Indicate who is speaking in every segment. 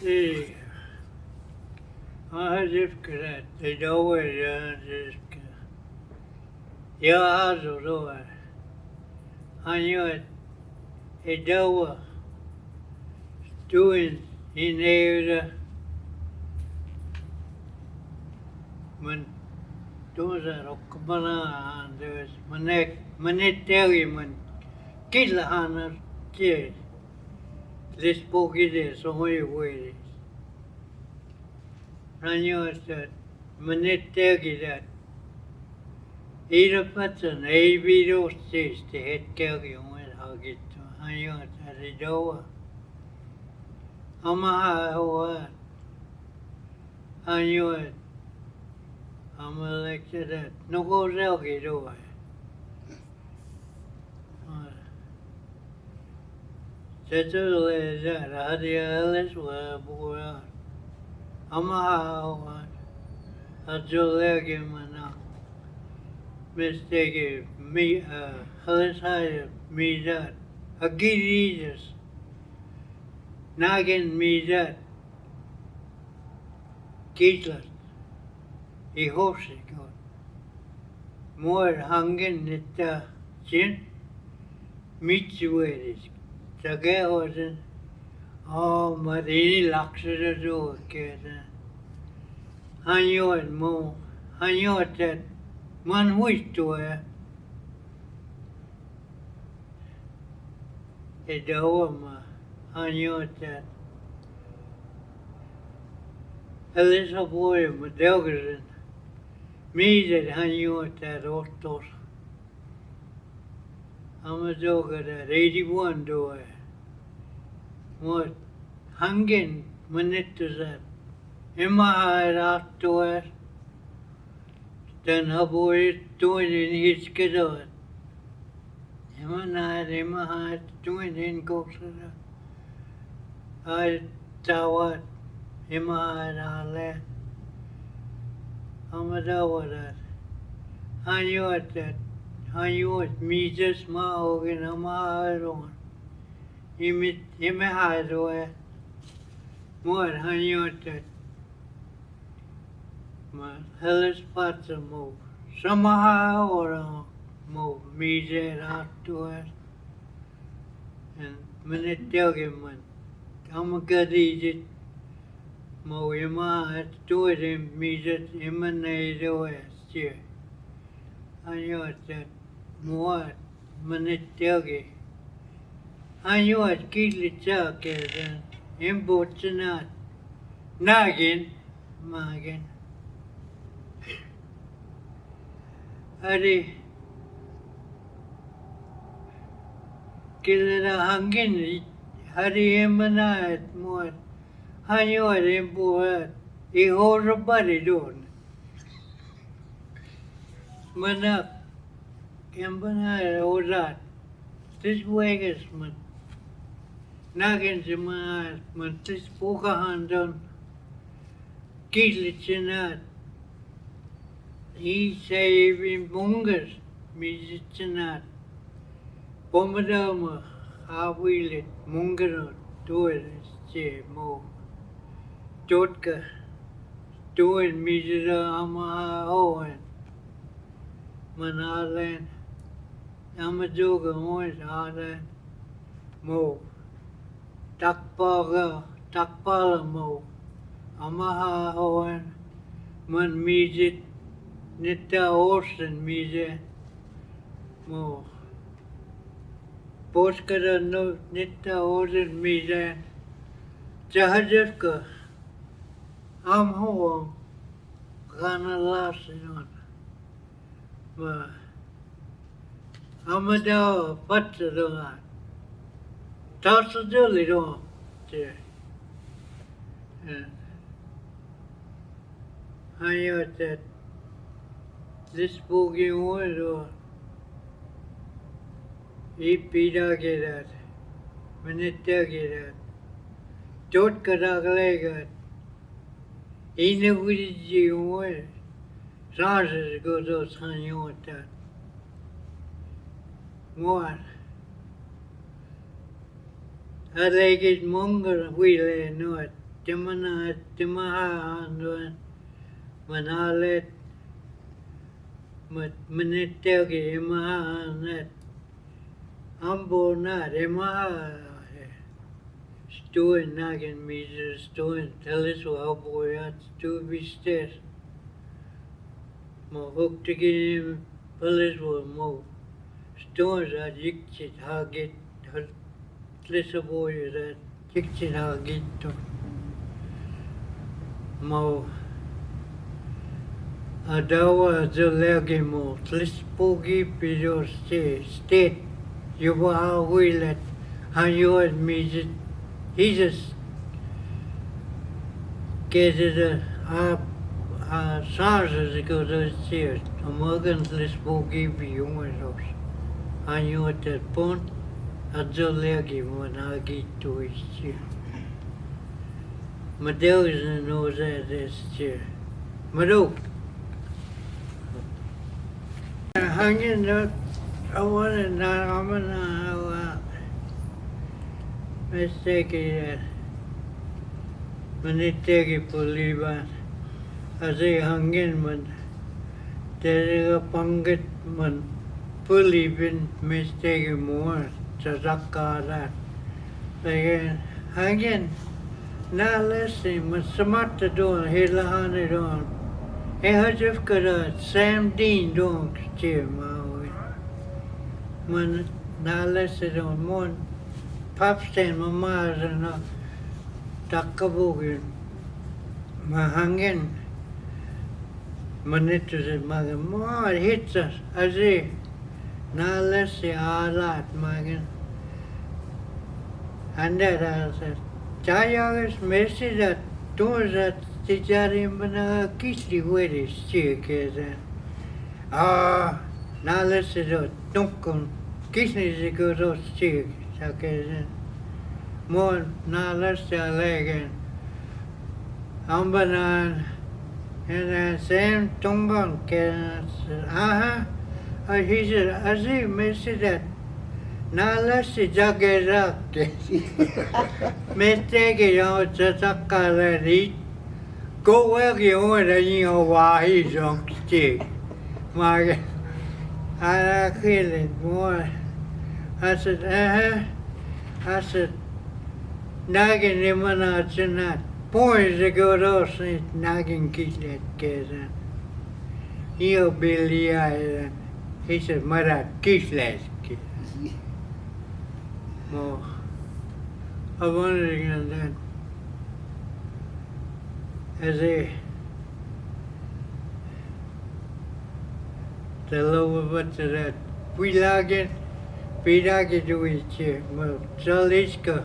Speaker 1: the Ahadifkarat, the Dower, Yahazo, I knew it, a Dower doing in there when those are Okabana and there's Manetariman, Kilahanas, yes, this book is there, so many ways. I knew it that Manetari that. Irapatan, ei virusti, hetkeli on hagittu. Ajoit ridoa. Amaha hoa. Ajoit. Amalektedet. No go selki doa. Setule that. Hadia elis wa bua. Amaha hoa. Adjolegi mana. Mistake me, Halisaya, me that. Agiridas. Nagin me that. Kitlas. I hosi god. More hangin nita chin. Mitsueris. Tagahosen. Oh, Marini Laxada do keda. Hanyo and mo. Hanyo that. Man Mvskoke e daoma anjota Elisa boy Madelgren me that anjota rostos Amazoga that 81 doe what hangin manitus that Emma had to then her boy doing in his kiddo. Emma had doing in Goxada. I tawat Emma had ale. Amadawa that. I knew it that. I knew it. Me just ma organ Amma had on. Emma had away. More, I knew it that. Hellas pata mo. Samaha or mo mise afterwards. And Manetariman. Kamakadijit. Mo Yama had to it in mise emanate west here. I knew it that more Manetari. I knew it Kidli Chaka and Imbotanat. Nagin. Magin. Hari kilera hangin hari emanat mo hanyo rembuat I hor bari don manak embana orat this wegas man nagin simat man this pokahandon kilitsinat He saving mungas, musicianat. Pomadama, how will it, mungano, doing mo. Totka, doing misera ama hoen. Manalan, Amazoga hoen, alan, mo. Takpala mo. Amaha hoen, man music. Nita Orson mise mo. Poskara no Nita Orson mise. Jahajka. Am home. Gana lasin. Ma. Amada Patadon. Tassadilly don. I knew that. This boogie was pida ke that, Manetta ke that, Tot Kadalega, Inaviji was, Sansa go to Sanyota. More. I like it monger, we lay not, timahan manalet manitegi imahanet ambona imaha stoen nagen miser stoen telles waboyat stu vistes mo huktigin police wo mo stones are jikchit hagit tlisaboy that jikchit hagit to mo adawa zolegi mo tlispogi pidor state yuba wilet hanyo misit Jesus keze a sarze go to see a morgan tlispogi bi jongens os hanyo te pont a zolegi mo nagi to is Madel is no that chair. Mado. Hanging out, I want to not, I'm gonna mistake it. When they take it for leave, as they hung in, when there is a punget, when fully been mistaken more, to that. They hanging. Na listen, men smarta doen, hela handen doen. En had je gedacht, Sam Dean doen, stier maar. Men na listen doen, mon papsteen, mama zijn nog takkabogen. Maar hangen, men niet te zeggen, maar hitsas, als je na listen alaat maken. En dat is Chayagas messi dat toen dat tijari mana kisli wede stekeza. Na lesse dat donken kisli ze go dat stek sakeza. Mo na lesse legen. Ambanan en sem tongan kenas. He said, azi messi dat. Na lesse jagera ke. Mistake yon tsakala ri go wagi on yin wa hi jong stick maar I feel it more I said I said nagin nimana chinat points ago dos nagin kislet keza yo bilia he said mara kislet mo I wondered again then, as the lower but that we lagen do it here, well, Zaliska,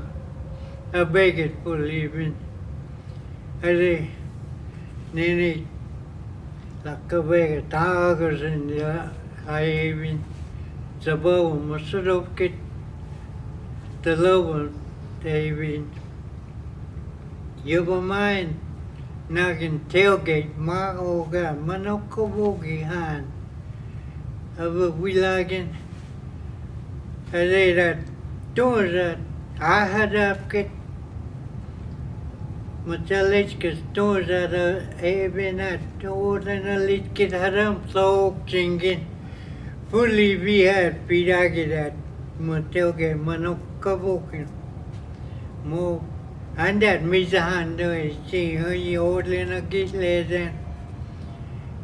Speaker 1: a beg it for leaving. As a nini, like a bag of tigers in the I even the bow must have get the lower. David, you go mine, nagging tailgate, ma oga, manokobogi han. Of we lagging, I say that, doing that, I had up get Matalichkas, doing that, even at told and a lit kid had them so singing. Fully we had Pidagi that Matelge, manokobogi. Mo and that misahan do see her old in a kiss later.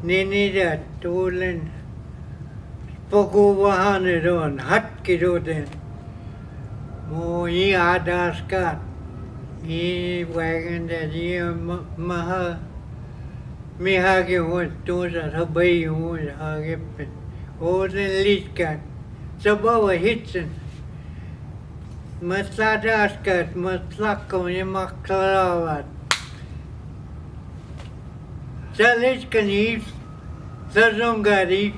Speaker 1: Nini that told spoke over 100 on hot kiddo then. Mo ye had askat. Ye wagon that ye maha. Me hagi was those at her bay was hagi. Old and lead cat. So bow hitsin. Masladaskat, maslako je maklavat. Zaličkan jív, zazongari,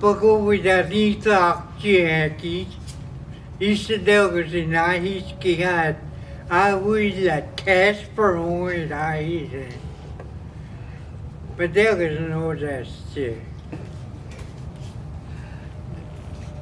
Speaker 1: pokud ní tlakčí, jste delgasi náhýsky had, a vylet Kasper uvěd a jíze. But delgasi no zastě.